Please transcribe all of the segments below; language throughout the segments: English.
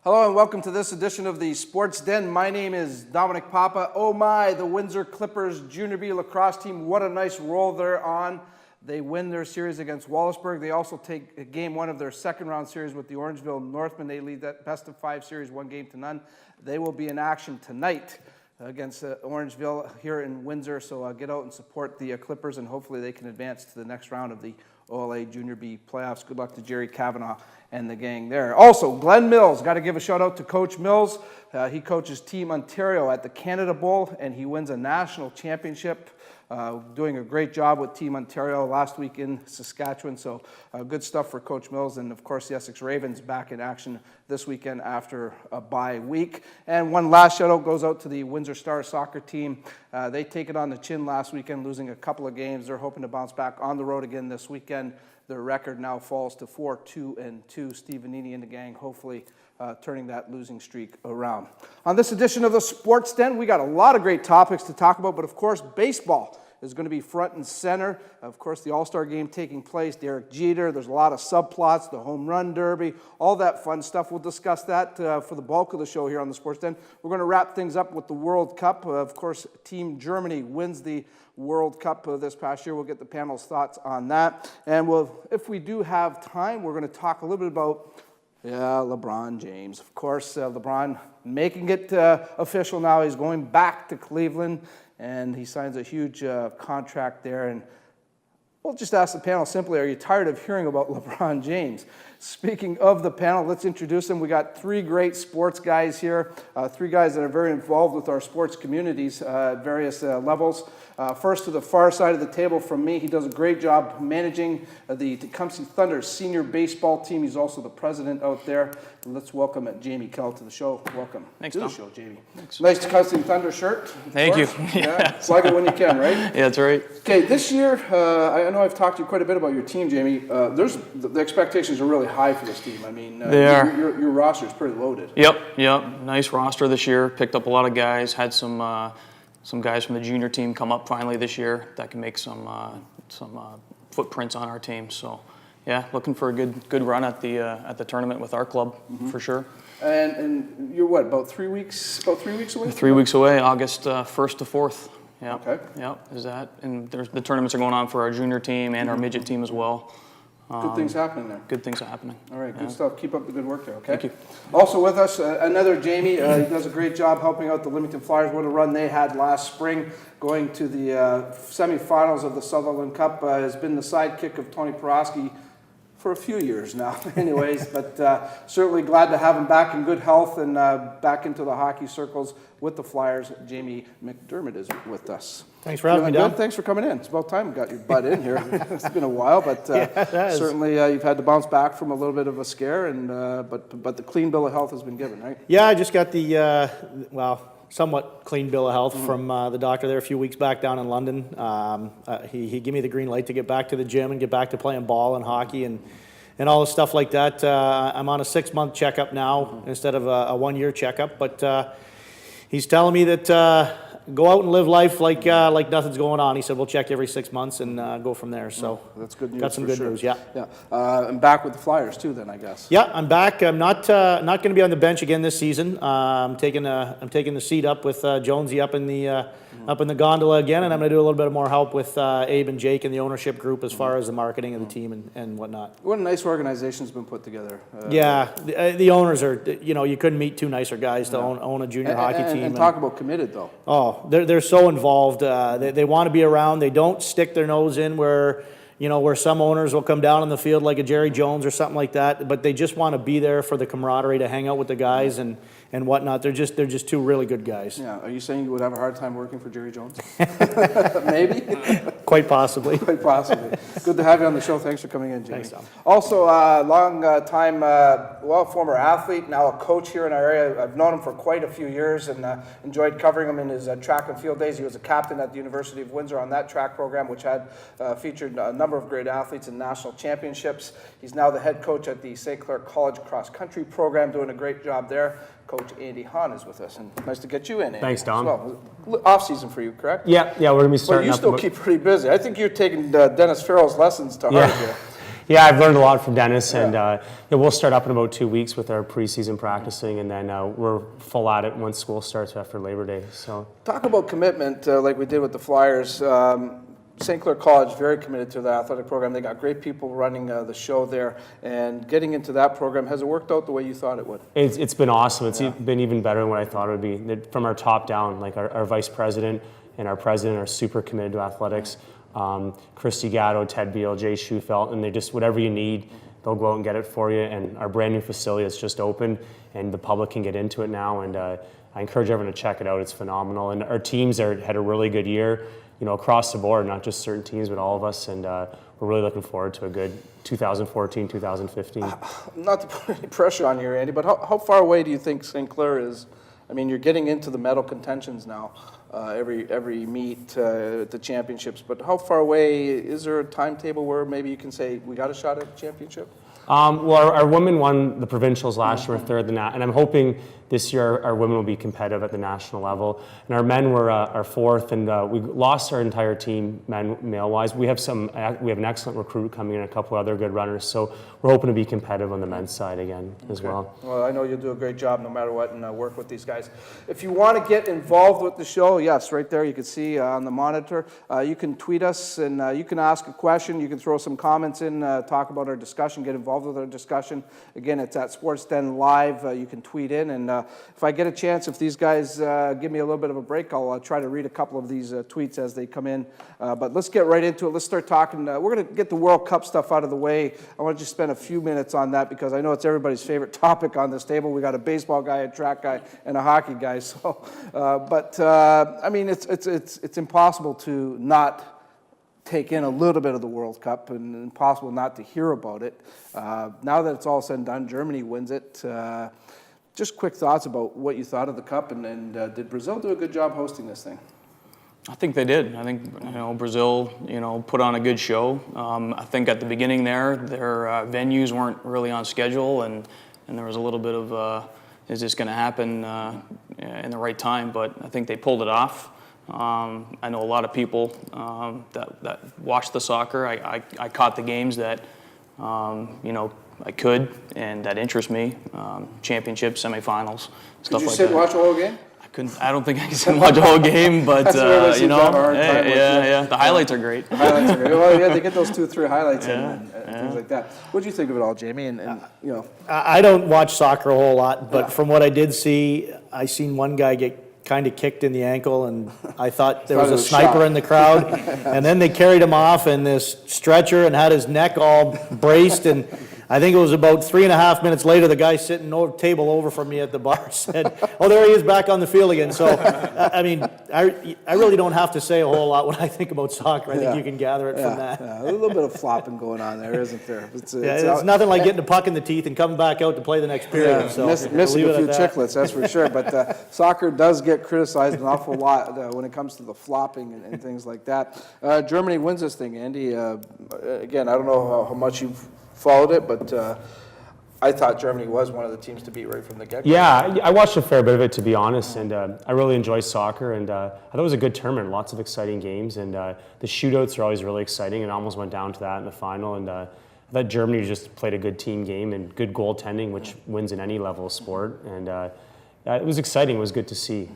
Hello and welcome to this edition of the Sports Den. My name is Domenic Papa. Oh my, the Windsor Clippers Junior B lacrosse team, what a nice roll they're on. They win their series against Wallaceburg. They also take game one of their second round series with the Orangeville Northmen. They lead that best of 5 series 1-0. They will be in action tonight against Orangeville here in Windsor. So get out and support the Clippers, and hopefully they can advance to the next round of the OLA Junior B playoffs. Good luck to Jerry Kavanaugh and the gang there. Also, Glenn Mills, got to give a shout out to Coach Mills. He coaches Team Ontario at the Canada Bowl, and he wins a national championship. Doing a great job with Team Ontario last week in Saskatchewan. So good stuff for Coach Mills. And of course, the Essex Ravens back in action this weekend after a bye week. And one last shout out goes out to the Windsor Stars soccer team. They take it on the chin last weekend, losing a couple of games. They're hoping to bounce back on the road again this weekend. Their record now falls to 4-2-2. Steve Vanini and the gang hopefully turning that losing streak around. On this edition of the Sports Den, we got a lot of great topics to talk about, but of course, baseball is going to be front and center. Of course, the All-Star game taking place, Derek Jeter, there's a lot of subplots, the home run derby, all that fun stuff. We'll discuss that for the bulk of the show here on the Sports Den. We're going to wrap things up with the World Cup. Of course, Team Germany wins the World Cup this past year. We'll get the panel's thoughts on that. And if we do have time, we're going to talk a little bit about LeBron James. Of course, LeBron making it official now. He's going back to Cleveland, and he signs a huge contract there. And we'll just ask the panel simply, are you tired of hearing about LeBron James? Speaking of the panel, let's introduce them. We got 3 great sports guys here, 3 guys that are very involved with our sports communities at various levels. First, to the far side of the table from me, he does a great job managing the Tecumseh Thunder senior baseball team. He's also the president out there. Let's welcome Jamie Kell to the show. Welcome. Thanks, to Tom. the show, Jamie. Thanks. Nice Tecumseh Thunder shirt. Thank you. Yeah, like it when you can, right? Yeah, that's right. Okay, this year, I know I've talked to you quite a bit about your team, Jamie. The expectations are really high for this team. I mean, They are. Your roster is pretty loaded. Yep. Nice roster this year. Picked up a lot of guys. Had some guys from the junior team come up finally this year that can make some footprints on our team. So, yeah, looking for a good run at the tournament with our club for sure. And you're what, about 3 weeks? About 3 weeks away? 3 weeks away, August 1st to 4th. Yeah. Okay. Yeah, is that? And the tournaments are going on for our junior team and our midget team as well. Good things happening there. Good things are happening. All right, good stuff. Keep up the good work there, okay? Thank you. Also with us, another Jamie. He does a great job helping out the Leamington Flyers. What a run they had last spring, going to the semifinals of the Sutherland Cup. Has been the sidekick of Tony Porosky for a few years now, anyways. But certainly glad to have him back in good health and back into the hockey circles with the Flyers. Jamie McDermott is with us. Thanks for having me, Dom. Thanks for coming in. It's about time we got your butt in here. It's been a while, but yeah, certainly you've had to bounce back from a little bit of a scare, and but the clean bill of health has been given, right? Yeah, I just got the, somewhat clean bill of health from the doctor there a few weeks back down in London. He gave me the green light to get back to the gym and get back to playing ball and hockey and all the stuff like that. I'm on a 6-month checkup now instead of a 1-year checkup, but he's telling me that go out and live life like nothing's going on. He said we'll check every 6 months and go from there. So that's good news. Got some good news. Yeah. I'm back with the Flyers too. Then I guess. Yeah, I'm back. I'm not going to be on the bench again this season. I'm taking the seat up with Jonesy up in the gondola again, and I'm going to do a little bit more help with Abe and Jake and the ownership group as far as the marketing of the team and whatnot. What a nice organization's been put together. The owners are, you couldn't meet 2 nicer guys to own a junior hockey team. And talk about committed though. Oh, they're so involved. They want to be around. They don't stick their nose in where some owners will come down on the field like a Jerry Jones or something like that, but they just want to be there for the camaraderie, to hang out with the guys and whatnot. They're just 2 really good guys. Yeah. Are you saying you would have a hard time working for Jerry Jones? Maybe. Quite possibly. Quite possibly. Good to have you on the show. Thanks for coming in, Jamie. Thanks, Tom. Also, long time, former athlete, now a coach here in our area. I've known him for quite a few years and enjoyed covering him in his track and field days. He was a captain at the University of Windsor on that track program, which had featured a number of great athletes in national championships. He's now the head coach at the St. Clair College cross country program, doing a great job there. Coach Andy Hahn is with us, and nice to get you in, Andy. Thanks, Dom. Well, off season for you, correct? Yeah, we're gonna be starting. Well, you still keep pretty busy. I think you're taking Dennis Farrell's lessons to heart here. Yeah, I've learned a lot from Dennis, and we'll start up in about 2 weeks with our preseason practicing, and then we're full at it once school starts after Labor Day. So Talk about commitment, like we did with the Flyers. St. Clair College, very committed to the athletic program. They got great people running the show there, and getting into that program, has it worked out the way you thought it would? it's been awesome. It's been even better than what I thought it would be. From our top down, like our vice president and our president are super committed to athletics. Christy Gatto, Ted Beal, Jay Schufelt, and they just, whatever you need, they'll go out and get it for you. And our brand new facility has just opened, and the public can get into it now. And I encourage everyone to check it out. It's phenomenal. And our teams had a really good year, across the board, not just certain teams, but all of us. And we're really looking forward to a good 2014, 2015. Not to put any pressure on you, Andy, but how far away do you think St. Clair is? I mean, you're getting into the medal contentions now, every meet, the championships. But how far away, is there a timetable where maybe you can say, we got a shot at a championship? Well, our women won the provincials last year, third, and I'm hoping this year our women will be competitive at the national level. And our men were our fourth, and we lost our entire team, male-wise. We have an excellent recruit coming in, a couple other good runners, so we're hoping to be competitive on the men's side again as well. Well, I know you'll do a great job no matter what, and work with these guys. If you want to get involved with the show, yes, right there you can see on the monitor. You can tweet us, and you can ask a question. You can throw some comments in, talk about our discussion, get involved with our discussion. Again, it's at Sports Den Live. You can tweet in, and if I get a chance, if these guys give me a little bit of a break, I'll try to read a couple of these tweets as they come in. But let's get right into it. Let's start talking. We're going to get the World Cup stuff out of the way. I want to just spend a few minutes on that because I know it's everybody's favorite topic on this table. We got a baseball guy, a track guy, and a hockey guy. So, I mean, it's impossible to not take in a little bit of the World Cup, and impossible not to hear about it. Now that it's all said and done, Germany wins it. Just quick thoughts about what you thought of the Cup, and did Brazil do a good job hosting this thing? I think they did. I think Brazil put on a good show. I think at the beginning their venues weren't really on schedule, and there was a little bit of is this going to happen in the right time? But I think they pulled it off. I know a lot of people that watch the soccer. I caught the games that I could and that interest me. Championships, semifinals, stuff like that. Could you sit and watch a whole game? I don't think I can watch a whole game, but The highlights are great. The highlights are great. Well, yeah, they get those 2 or 3 highlights and things like that. What do you think of it all, Jamie? And I don't watch soccer a whole lot, but from what I did see, I seen one guy get kind of kicked in the ankle, and I thought there was a sniper in the crowd. And then they carried him off in this stretcher and had his neck all braced, and I think it was about 3.5 minutes later, the guy sitting table over from me at the bar said, "Oh, there he is back on the field again." So, I mean, I really don't have to say a whole lot when I think about soccer. I think you can gather it from that. Yeah, a little bit of flopping going on there, isn't there? It's nothing like getting a puck in the teeth and coming back out to play the next period. Yeah, so missing a few chiclets, that's for sure. But soccer does get criticized an awful lot when it comes to the flopping and things like that. Germany wins this thing, Andy. Again, I don't know how much you've followed it, but I thought Germany was one of the teams to beat right from the get-go. Yeah, I watched a fair bit of it, to be honest, and I really enjoy soccer, and I thought it was a good tournament, lots of exciting games, and the shootouts are always really exciting, and almost went down to that in the final, and I thought Germany just played a good team game and good goaltending, which wins in any level of sport, and it was exciting. It was good to see,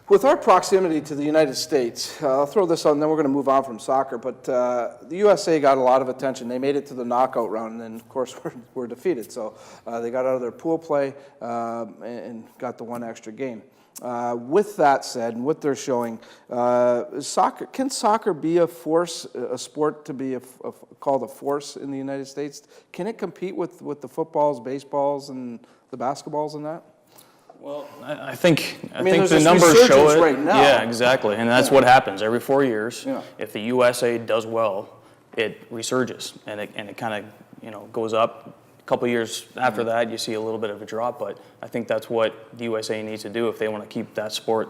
With our proximity to the United States, I'll throw this on, and then we're going to move on from soccer, but the USA got a lot of attention. They made it to the knockout round, and then, of course, were defeated. So they got out of their pool play and got the one extra game. With that said, and what they're showing, can soccer be a force, a sport to be called a force in the United States? Can it compete with the footballs, baseballs, and the basketballs and that? Well, I think there's the this numbers show it. right now. Yeah, exactly, and that's what happens every 4 years. Yeah. If the USA does well, it resurges and it kind of goes up. A couple of years after that, you see a little bit of a drop, but I think that's what the USA needs to do if they want to keep that sport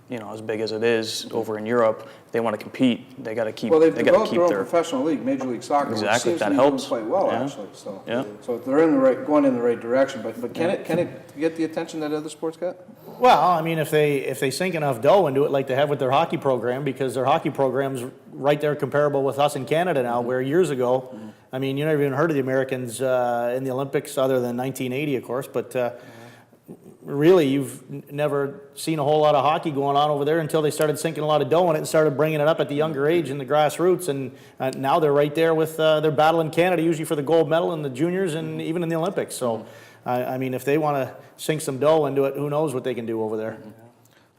as big as it is over in Europe, they want to compete. They got to keep. Well, they've they got to developed keep their own their professional league, Major League Soccer, Exactly, which seems that to be doing helps. quite well, Yeah. actually. So, Yeah. so they're going in the right direction. But can it get the attention that other sports got? Well, I mean, if they sink enough dough into it like they have with their hockey program, because their hockey program's right there comparable with us in Canada now, where years ago, I mean, you never even heard of the Americans in the Olympics other than 1980, of course, but really you've never seen a whole lot of hockey going on over there until they started sinking a lot of dough in it and started bringing it up at the younger age in the grassroots, and now they're right there with their battle in Canada, usually for the gold medal in the juniors and even in the Olympics. So, I mean, if they want to sink some dough into it, who knows what they can do over there.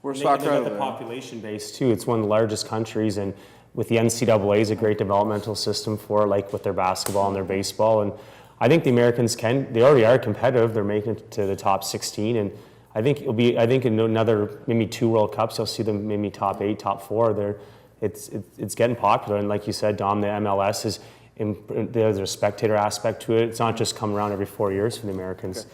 We're They soccer. got the population base too. It's one of the largest countries, and with the NCAA is a great developmental system for like with their basketball and their baseball. And I think the Americans they already are competitive. They're making it to the top 16, and I think in another maybe 2 World Cups, you'll see them maybe top 8, top 4. It's getting popular, and like you said, Dom, the MLS is. There's a spectator aspect to it. It's not just come around every 4 years for the Americans.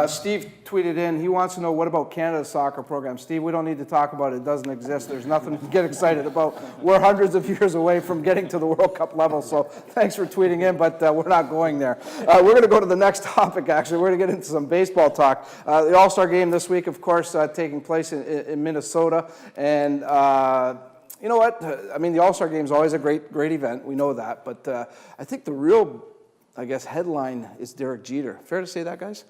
Steve tweeted in, he wants to know, what about Canada's soccer program? Steve, we don't need to talk about it. It doesn't exist. There's nothing to get excited about. We're hundreds of years away from getting to the World Cup level, so thanks for tweeting in, but we're not going there. We're going to go to the next topic, actually. We're going to get into some baseball talk. The All-Star game this week, of course, taking place in Minnesota, and you know what? I mean, the All-Star game is always a great event. We know that, but I think the real, headline is Derek Jeter. Fair to say that, guys?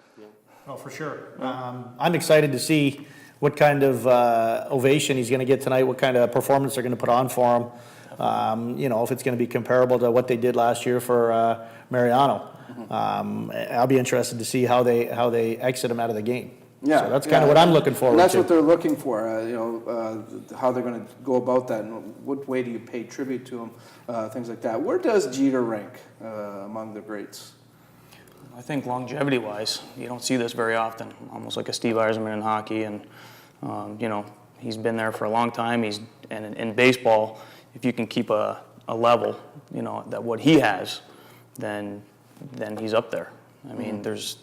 Oh, for sure. I'm excited to see what kind of ovation he's going to get tonight, what kind of performance they're going to put on for him. If it's going to be comparable to what they did last year for Mariano. I'll be interested to see how they exit him out of the game. Yeah, so that's kind of what I'm looking forward and that's to. what they're looking for, how they're going to go about that, and what way do you pay tribute to him, things like that. Where does Jeter rank among the greats? I think longevity-wise, you don't see this very often. Almost like a Steve Yzerman in hockey, and he's been there for a long time. And in baseball, if you can keep a level, that what he has, then he's up there. I mean, there's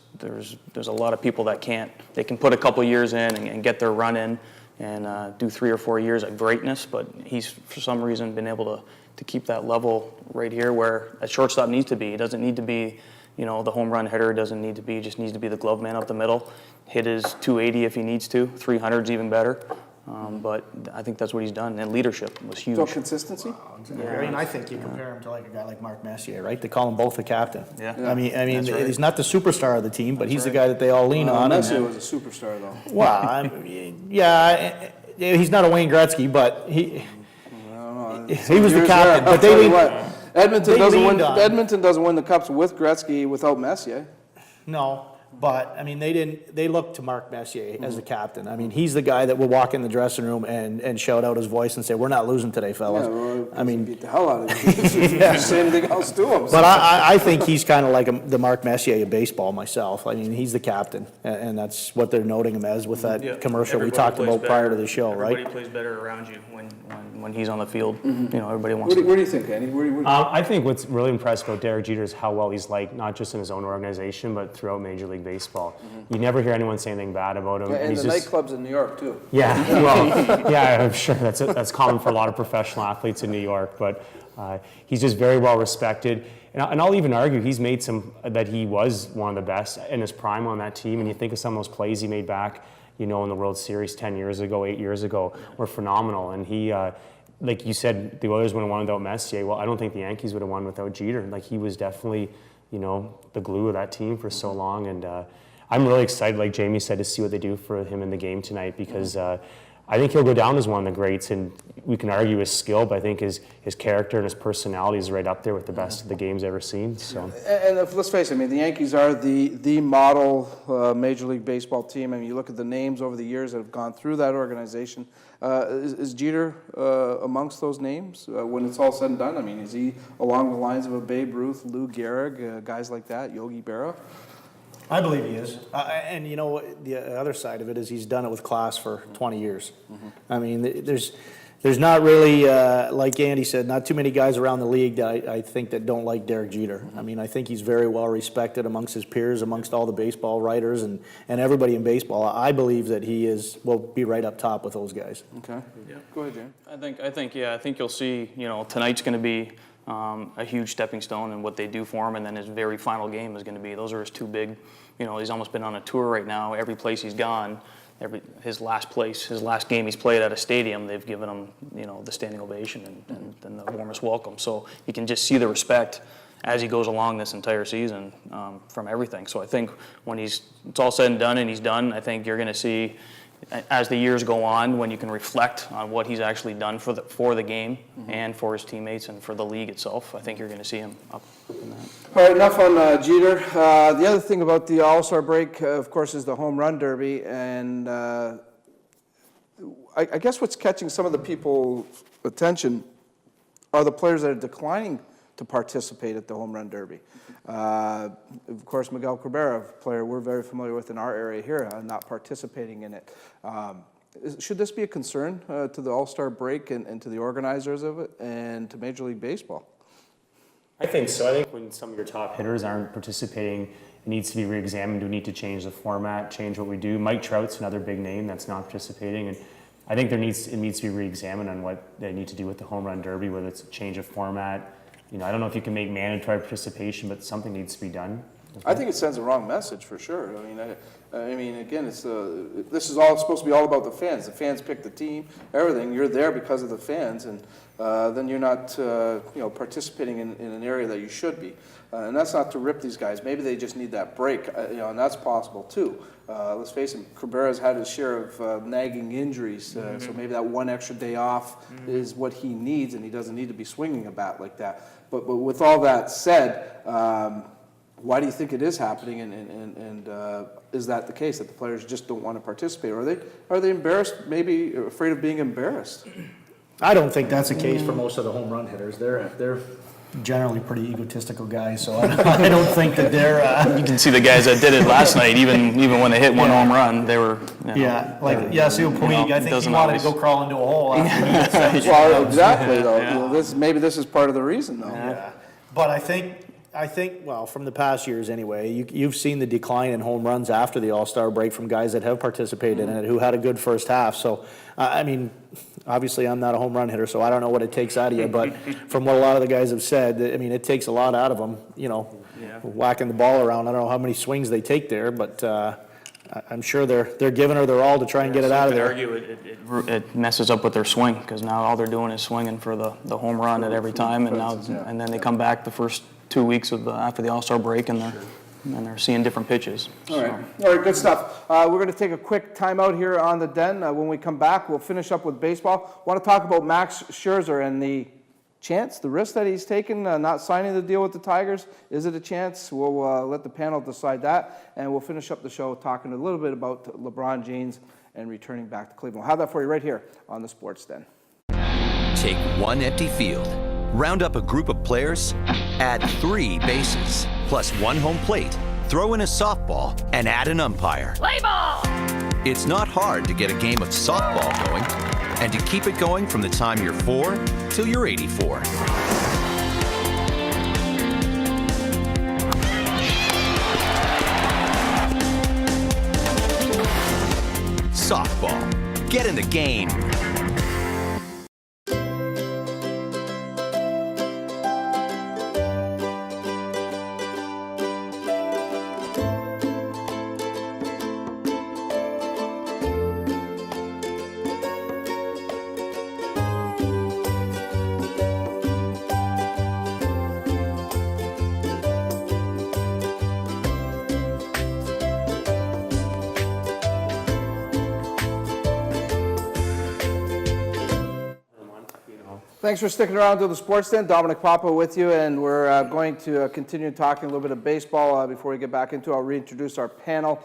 a lot of people that can't. They can put a couple years in and get their run in and do 3 or 4 years of greatness, but he's for some reason been able to keep that level right here where a shortstop needs to be. He doesn't need to be, the home run hitter. Doesn't need to be. Just needs to be the glove man up the middle. Hit his 280 if he needs to. 300's even better. But I think that's what he's done. And leadership was huge. So consistency? I mean, I think you compare him to like a guy like Mark Messier, right? They call him both the captain. Yeah. I mean, right. he's not the superstar of the team, but he's the guy that they all lean on. Messier was a superstar, though. Well, he's not a Wayne Gretzky, but he was the captain. But they leaned. Edmonton doesn't win the cups with Gretzky without Messier. No. But, I mean, they look to Mark Messier as the captain. I mean, he's the guy that will walk in the dressing room and shout out his voice and say, "We're not losing today, fellas." Yeah, well, I mean, beat the hell out of him. Say anything else to him. But I think he's kind of like the Mark Messier of baseball myself. I mean, he's the captain, and that's what they're noting him as with that commercial we talked about prior to the show, right? Everybody plays better around you when he's on the field. Everybody wants Where do you think, Andy? I think what's really impressive about Derek Jeter is how well he's liked, not just in his own organization, but throughout Major League Baseball. You never hear anyone say anything bad about him. Yeah, and he's the just, nightclubs in New York, too. Yeah, well, yeah, I'm sure that's common for a lot of professional athletes in New York, but he's just very well respected. And I'll even argue he's made that he was one of the best in his prime on that team. And you think of some of those plays he made back, in the World Series 10 years ago, 8 years ago, were phenomenal. And he, like you said, the Oilers would have won without Messier. Well, I don't think the Yankees would have won without Jeter. Like, he was definitely, the glue of that team for so long. And I'm really excited, like Jamie said, to see what they do for him in the game tonight, because I think he'll go down as one of the greats, and we can argue his skill, but I think his character and his personality is right up there with the best of the games ever seen. So, and let's face it, I mean, the Yankees are the model Major League Baseball team. I mean, you look at the names over the years that have gone through that organization. Is Jeter amongst those names when it's all said and done? I mean, is he along the lines of a Babe Ruth, Lou Gehrig, guys like that, Yogi Berra? I believe he is. And you know, the other side of it is he's done it with class for 20 years. I mean, there's not really, like Andy said, not too many guys around the league that I think that don't like Derek Jeter. I mean, I think he's very well respected amongst his peers, amongst all the baseball writers and everybody in baseball. I believe that will be right up top with those guys. Okay. Yeah. Go ahead, Jim. I think you'll see, tonight's going to be a huge stepping stone in what they do for him, and then his very final game is going to be. Those are his two big. He's almost been on a tour right now. Every place he's gone, his last game he's played at a stadium, they've given him, the standing ovation and the warmest welcome. So you can just see the respect as he goes along this entire season from everything. So I think when it's all said and done and he's done, I think you're going to see, as the years go on, when you can reflect on what he's actually done for the game and for his teammates and for the league itself, I think you're going to see him up in that. All right, enough on Jeter. The other thing about the All-Star break, of course, is the home run derby, and I guess what's catching some of the people's attention are the players that are declining to participate at the home run derby. Of course, Miguel Cabrera, a player we're very familiar with in our area here, not participating in it. Should this be a concern to the All-Star break and to the organizers of it and to Major League Baseball? I think so. I think when some of your top hitters aren't participating, it needs to be re-examined. We need to change the format, change what we do. Mike Trout's another big name that's not participating, and I think it needs to be re-examined on what they need to do with the home run derby, whether it's a change of format. I don't know if you can make mandatory participation, but something needs to be done. I think it sends a wrong message for sure. I mean, again, this is all supposed to be all about the fans. The fans pick the team, everything. You're there because of the fans, and then you're not, participating in an area that you should be. And that's not to rip these guys. Maybe they just need that break, and that's possible too. Let's face it, Cabrera's had his share of nagging injuries, so maybe that one extra day off is what he needs, and he doesn't need to be swinging a bat like that. But with all that said, why do you think it is happening, and is that the case, that the players just don't want to participate? Are they embarrassed, maybe afraid of being embarrassed? I don't think that's the case for most of the home run hitters. They're generally pretty egotistical guys, so I don't think that they're. You can see the guys that did it last night. Even when they hit one home run, they were. Yasiel Puig. I think he wanted to go crawl into a hole. Well, exactly. Though, maybe this is part of the reason, though. Yeah. But I think, well, from the past years anyway, you've seen the decline in home runs after the All-Star break from guys that have participated in it, who had a good first half. So, I mean, obviously I'm not a home run hitter, so I don't know what it takes out of you. But from what a lot of the guys have said, I mean, it takes a lot out of them, whacking the ball around. I don't know how many swings they take there, but I'm sure they're giving her their all to try and get it out of there. Argue it messes up with their swing, because now all they're doing is swinging for the home run at every time, and then they come back the first 2 weeks after the All-Star break, and they're seeing different pitches. All right, good stuff. We're going to take a quick timeout here on the Den. When we come back, we'll finish up with baseball. Want to talk about Max Scherzer and the risk that he's taken, not signing the deal with the Tigers. Is it a chance? We'll let the panel decide that, and we'll finish up the show talking a little bit about LeBron James and returning back to Cleveland. We'll have that for you right here on the Sports Den. Take one empty field, round up a group of players, add 3 bases, plus 1 home plate, throw in a softball, and add an umpire. Play ball! It's not hard to get a game of softball going, and to keep it going from the time you're 4 till you're 84. Softball. Get in the game. Thanks for sticking around to the Sports Den. Domenic Papa with you, and we're going to continue talking a little bit of baseball before we get back into it. I'll reintroduce our panel.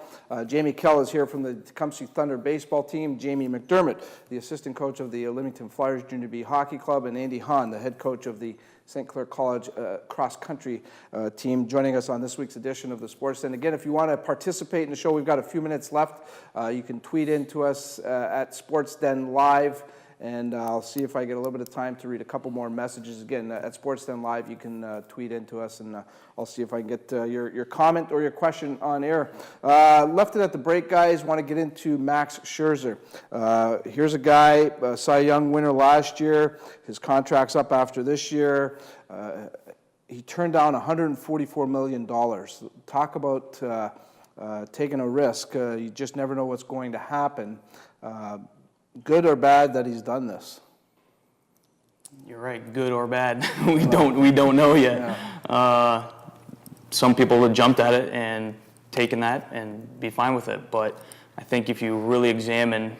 Jamie Kell is here from the Tecumseh Thunder baseball team. Jamie McDermott, the assistant coach of the Leamington Flyers Junior B Hockey Club, and Andy Hahn, the head coach of the St. Clair College cross-country team, joining us on this week's edition of the Sports Den. Again, if you want to participate in the show, we've got a few minutes left. You can tweet in to us at Sports Den Live. And I'll see if I get a little bit of time to read a couple more messages. Again, at Sports Den Live, you can tweet into us, and I'll see if I can get your comment or your question on air. Left it at the break, guys. Want to get into Max Scherzer. Here's a guy, Cy Young winner last year. His contract's up after this year. He turned down $144 million. Talk about taking a risk. You just never know what's going to happen. Good or bad that he's done this? You're right, good or bad. we don't know yet. Yeah. Some people have jumped at it and taken that and be fine with it. But I think if you really examine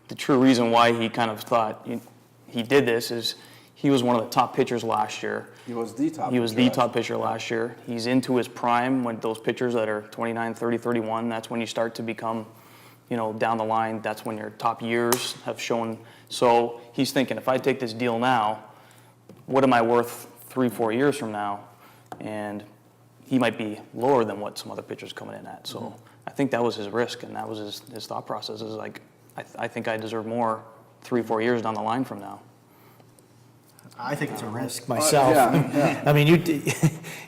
the true reason why he kind of thought he did this is he was one of the top pitchers last year. He was the top. He was the top pitcher last year. He's into his prime when those pitchers that are 29, 30, 31. That's when you start to become, down the line, that's when your top years have shown. So he's thinking, if I take this deal now, what am I worth 3-4 years from now? And he might be lower than what some other pitchers coming in at. So I think that was his risk, and that was his thought process. Is like, I think I deserve more 3-4 years down the line from now. I think it's a risk myself. Yeah. I mean,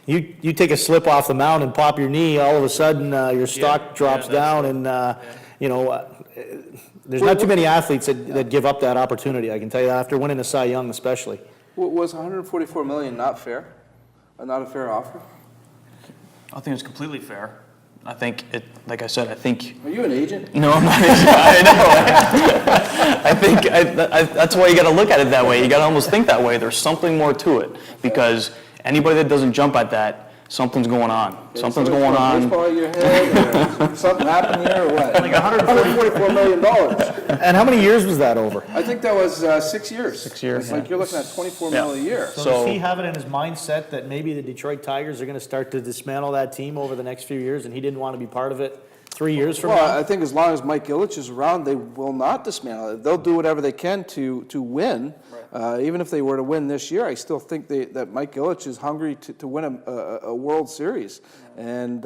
you take a slip off the mound and pop your knee, all of a sudden your stock drops down, and there's not too many athletes that give up that opportunity. I can tell you, after winning a Cy Young, especially. Was $144 million not fair? Not a fair offer? I think it's completely fair. I think it, like I said, I think. Are you an agent? No, I'm not. I know. I think that's why you got to look at it that way. You got to almost think that way. There's something more to it, because anybody that doesn't jump at that, something's going on. Something's going on. Baseball at your head, or something happened here, or what? Like $144 million. And how many years was that over? I think that was 6 years. 6 years. It's like you're looking at $24 million a year. So does he have it in his mindset that maybe the Detroit Tigers are going to start to dismantle that team over the next few years, and he didn't want to be part of it 3 years from now? I think as long as Mike Ilitch is around, they will not dismantle it. They'll do whatever they can to win. Right. Even if they were to win this year, I still think that Mike Ilitch is hungry to win a World Series. Yeah. And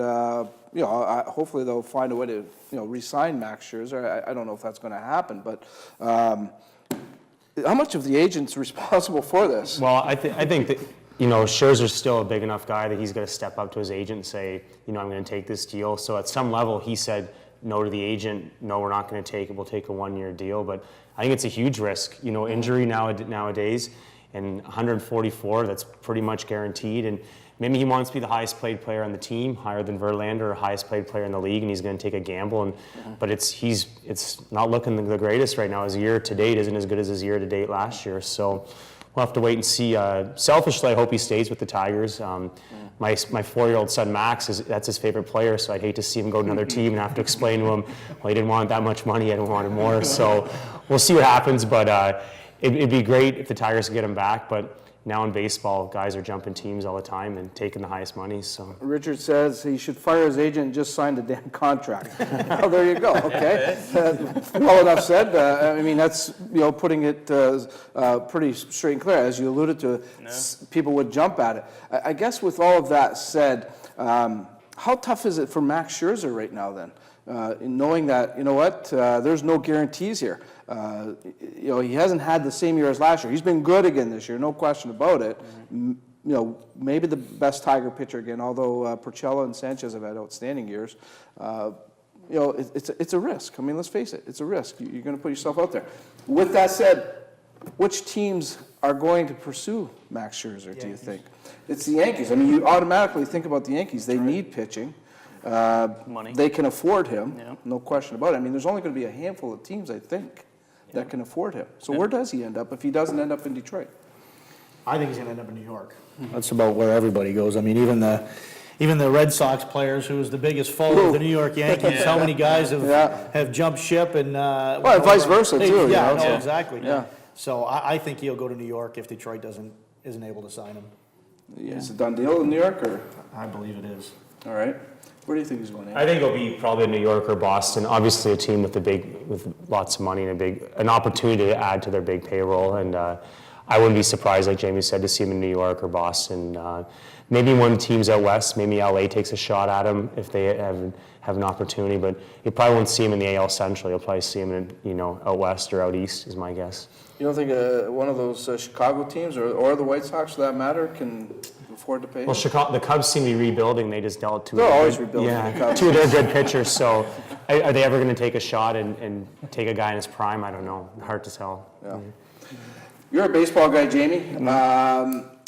hopefully they'll find a way to re-sign Max Scherzer. I don't know if that's going to happen, but how much of the agent's responsible for this? Well, I think that Scherzer's still a big enough guy that he's going to step up to his agent and say, I'm going to take this deal. So at some level, he said no to the agent. No, we're not going to take it. We'll take a 1-year deal. But I think it's a huge risk. Injury nowadays, and 144, that's pretty much guaranteed. And maybe he wants to be the highest paid player on the team, higher than Verlander, or highest paid player in the league, and he's going to take a gamble. But it's not looking the greatest right now. His year to date isn't as good as his year to date last year. So we'll have to wait and see. Selfishly, I hope he stays with the Tigers. My 4-year-old son Max, that's his favorite player, so I'd hate to see him go to another team and have to explain to him, well, he didn't want that much money, I wanted more. So we'll see what happens, but it'd be great if the Tigers could get him back. But now in baseball, guys are jumping teams all the time and taking the highest money. So Richard says he should fire his agent and just sign the damn contract. Well, there you go. Okay, well enough said. I mean, that's putting it pretty straight and clear, as you alluded to. People would jump at it. I guess with all of that said, how tough is it for Max Scherzer right now then? In knowing that, there's no guarantees here. He hasn't had the same year as last year. He's been good again this year, no question about it. Maybe the best Tiger pitcher again, although Porcello and Sanchez have had outstanding years. It's a risk. I mean, let's face it, it's a risk. You're going to put yourself out there. With that said, which teams are going to pursue Max Scherzer, do you think? It's the Yankees. I mean, you automatically think about the Yankees. They need pitching. Money. They can afford him, no question about it. I mean, there's only going to be a handful of teams, I think, that can afford him. So where does he end up if he doesn't end up in Detroit? I think he's going to end up in New York. That's about where everybody goes. I mean, even the Red Sox players, who was the biggest foe of the New York Yankees, how many guys have jumped ship and vice versa too. Exactly. Yeah. So I think he'll go to New York if Detroit isn't able to sign him. Yeah. Is it a done deal in New York, or? I believe it is. All right. Where do you think he's going? I think it'll be probably New York or Boston. Obviously, a team with lots of money and an opportunity to add to their big payroll. And I wouldn't be surprised, like Jamie said, to see him in New York or Boston. Maybe one team's out west. Maybe LA takes a shot at him if they have an opportunity. But you probably won't see him in the AL Central. You'll probably see him in out west or out east, is my guess. You don't think one of those Chicago teams or the White Sox, for that matter, can afford to pay? Well, the Cubs seem to be rebuilding. They just dealt two. They're always rebuilding. The Cubs. Two of their good pitchers. So, are they ever going to take a shot and take a guy in his prime? I don't know. Hard to tell. Yeah. You're a baseball guy, Jamie.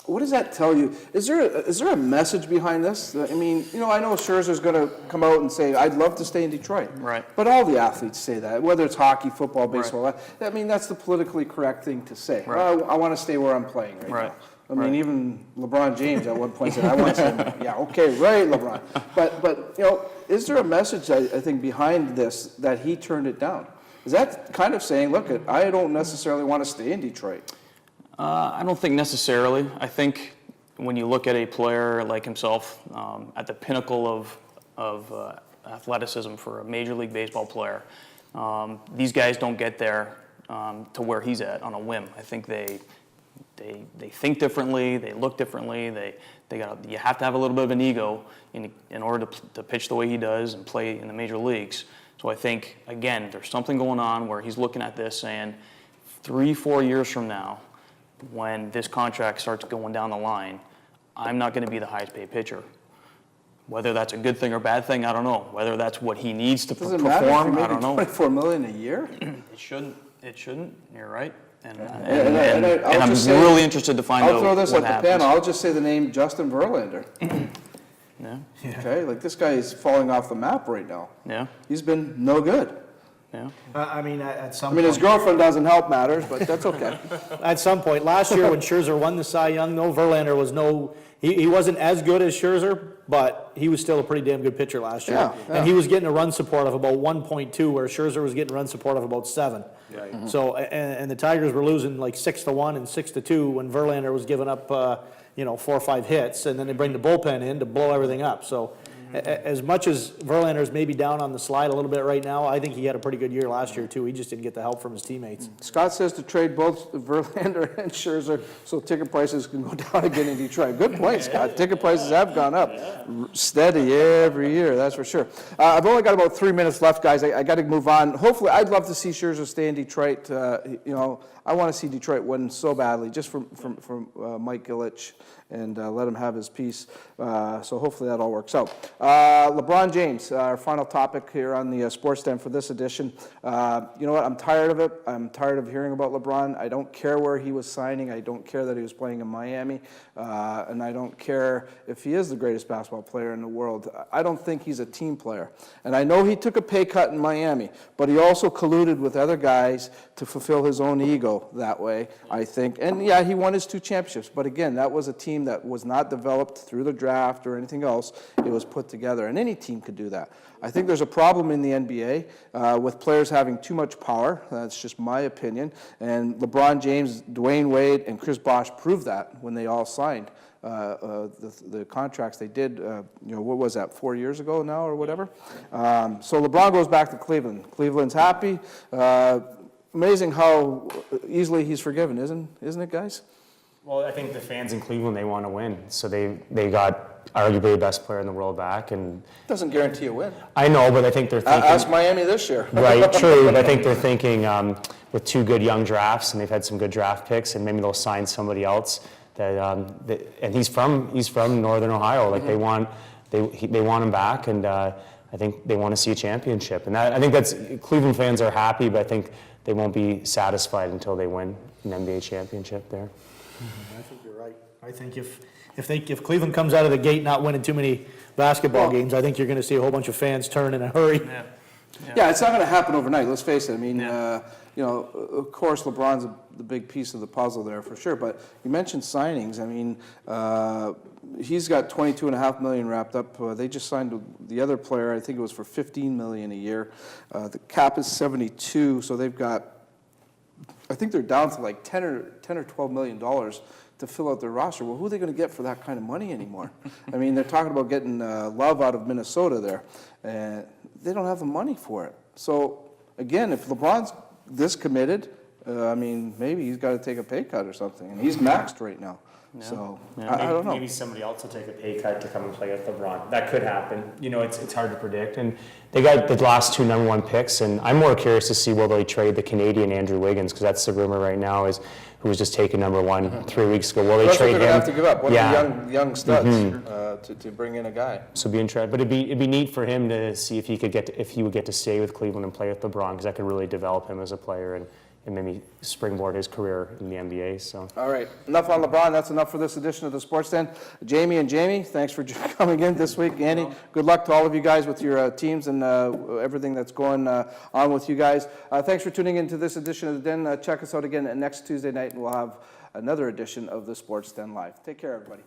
What does that tell you? Is there a message behind this? I mean, I know Scherzer's going to come out and say, "I'd love to stay in Detroit." Right. But all the athletes say that, whether it's hockey, football, baseball. Right. I mean, that's the politically correct thing to say. Right. I want to stay where I'm playing Right. now. I mean, even LeBron James at one point said, "I want to." Yeah, okay, right, LeBron. But is there a message I think behind this that he turned it down? Is that kind of saying, "Look, I don't necessarily want to stay in Detroit"? I don't think necessarily. I think when you look at a player like himself at the pinnacle of athleticism for a Major League Baseball player, these guys don't get there to where he's at on a whim. I think they think differently, they look differently. You have to have a little bit of an ego in order to pitch the way he does and play in the major leagues. So I think, again, there's something going on where he's looking at this saying, 3-4 years from now, when this contract starts going down the line, I'm not going to be the highest paid pitcher. Whether that's a good thing or bad thing, I don't know. Whether that's what he needs to Does it perform, matter if I don't know. $24 million a year? It shouldn't. You're right. And I'll I'm just say- really interested to find out I'll throw this what at the happens. panel. I'll just say the name Justin Verlander. Yeah. Okay, like this guy is falling off the map right now. Yeah. He's been no good. Yeah. I mean, at some I mean, his point, girlfriend doesn't help matters, but that's okay. at some point, last year when Scherzer won the Cy Young, though, Verlander was he wasn't as good as Scherzer, but he was still a pretty damn good pitcher last year. Yeah, yeah. And he was getting a run support of about 1.2, where Scherzer was getting run support of about 7. Right. So, and the Tigers were losing like 6-1 and 6-2 when Verlander was giving up, 4 or 5 hits, and then they bring the bullpen in to blow everything up. So, as much as Verlander's maybe down on the slide a little bit right now, I think he had a pretty good year last year too. He just didn't get the help from his teammates. Scott says to trade both Verlander and Scherzer so ticket prices can go down again in Detroit. Good point, Scott. Ticket prices have gone up steady every year, that's for sure. I've only got about 3 minutes left, guys. I got to move on. Hopefully, I'd love to see Scherzer stay in Detroit. I want to see Detroit win so badly, just from Mike Ilitch, and let him have his piece. So hopefully that all works out. LeBron James, our final topic here on the Sports Den for this edition. You know what? I'm tired of it. I'm tired of hearing about LeBron. I don't care where he was signing. I don't care that he was playing in Miami. And I don't care if he is the greatest basketball player in the world. I don't think he's a team player. And I know he took a pay cut in Miami, but he also colluded with other guys to fulfill his own ego that way, I think. And yeah, he won his 2 championships. But again, that was a team that was not developed through the draft or anything else. It was put together. And any team could do that. I think there's a problem in the NBA with players having too much power. That's just my opinion. And LeBron James, Dwayne Wade, and Chris Bosh proved that when they all signed the contracts they did, what was that, 4 years ago now or whatever? So LeBron goes back to Cleveland. Cleveland's happy. Amazing how easily he's forgiven, isn't it, guys? Well, I think the fans in Cleveland, they want to win. So they got arguably the best player in the world back. And Doesn't guarantee a win. I know, but I think they're thinking... Ask Miami this year. Right, true. But I think they're thinking with 2 good young drafts, and they've had some good draft picks, and maybe they'll sign somebody else. And he's from Northern Ohio. Like they want him back, and I think they want to see a championship. And I think that's Cleveland fans are happy, but I think they won't be satisfied until they win an NBA championship there. I think you're right. I think if Cleveland comes out of the gate not winning too many basketball games, I think you're going to see a whole bunch of fans turn in a hurry. Yeah, it's not going to happen overnight. Let's face it. I mean, of course, LeBron's the big piece of the puzzle there for sure. But you mentioned signings. I mean, he's got $22.5 million wrapped up. They just signed the other player. I think it was for $15 million a year. The cap is $72, so they've got I think they're down to like 10 or $12 million to fill out their roster. Well, who are they going to get for that kind of money anymore? I mean, they're talking about getting Love out of Minnesota there, and they don't have the money for it. So, again, if LeBron's this committed, I mean, maybe he's got to take a pay cut or something, and he's maxed right now. Yeah. So, I don't know. Maybe somebody else will take a pay cut to come and play with LeBron. That could happen. You know, it's hard to predict. And they got the last 2 number 1 picks, and I'm more curious to see will they trade the Canadian Andrew Wiggins, because that's the rumor right now, is who was just taken number 1 3 weeks ago. Will they That's trade what him? they're going to have to give up. One Yeah. of the young studs to bring in a guy. So be interesting, but it'd be neat for him to see if he could if he would get to stay with Cleveland and play with LeBron, because that could really develop him as a player and maybe springboard his career in the NBA. So. All right, enough on LeBron. That's enough for this edition of the Sports Den. Jamie, thanks for coming in this week. Andy, good luck to all of you guys with your teams and everything that's going on with you guys. Thanks for tuning in to this edition of the Den. Check us out again next Tuesday night, and we'll have another edition of the Sports Den Live. Take care, everybody.